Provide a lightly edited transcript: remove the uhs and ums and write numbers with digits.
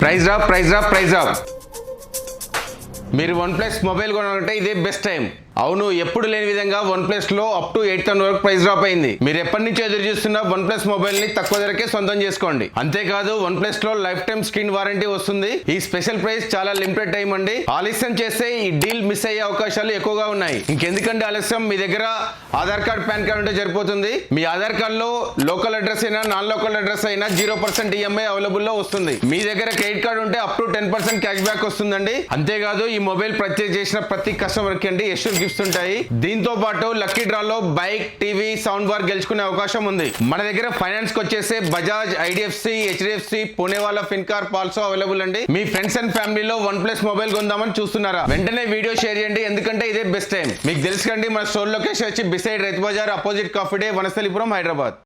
Praise drop. మీరు OnePlus mobile కొనాలంటే ఇదే బెస్ట్ టైం. అవును, ఎప్పుడు లేని విధంగా OnePlus లో అప్ టు 8,000 వరకు ప్రైస్ డ్రాప్ అయింది. మీరు ఎప్పటి నుంచి ఎదురు చూస్తున్న OnePlus మొబైల్ ని తక్కువ ధరకే సొంతం చేసుకోండి. అంతేకాదు OnePlus లో లైఫ్ టైం స్క్రీన్ వారంటీ వస్తుంది. ఈ స్పెషల్ ప్రైస్ చాలా లిమిటెడ్ టైం అండి. ఆలస్యం చేస్తే ఈ డీల్ మిస్ అయ్యే అవకాశాలు ఎక్కువగా ఉన్నాయి. ఇంకెందుకంటే ఆలస్యం, మీ దగ్గర ఆధార్ కార్డ్, పాన్ కార్డ్ ఉంటే సరిపోతుంది. మీ ఆధార్ కార్డ్ లో లోకల్ అడ్రస్ అయినా నాన్ లోకల్ అడ్రస్ అయినా 0% EMI అవైలబుల్ లో వస్తుంది. మీ దగ్గర క్రెడిట్ కార్డ్ ఉంటే అప్ టు 10% క్యాష్ బ్యాక్ వస్తుందండి. అంతేకాదు ఈ మొబైల్ పర్చేజ్ చేసిన ప్రతి కస్టమర్ కి అండి ఎష్యూర్ గిఫ్ట్స్ ఉంటాయి. దీంతో పాటు లక్కీ డ్రాలో బైక్, టీవీ, సౌండ్ బార్ గెలుచుకునే అవకాశం ఉంది. మన దగ్గర ఫైనాన్స్ కి వచ్చేసి Bajaj, IDFC, HDFC, Poonawalla, Fincorp, పాల్సో అవైలబుల్ అండి. మీ ఫ్రెండ్స్ అండ్ ఫ్యామిలీలో OnePlus మొబైల్ కొందామని చూస్తున్నారా? వెంటనే వీడియో షేర్ చేయండి, ఎందుకంటే ఇదే బెస్ట్ టైం. మీకు తెలుసు కండి, మన స్టోర్ లొకేషన్ వచ్చి beside Rythu Bazar, opposite Coffee Day, Vanasthalipuram, Hyderabad.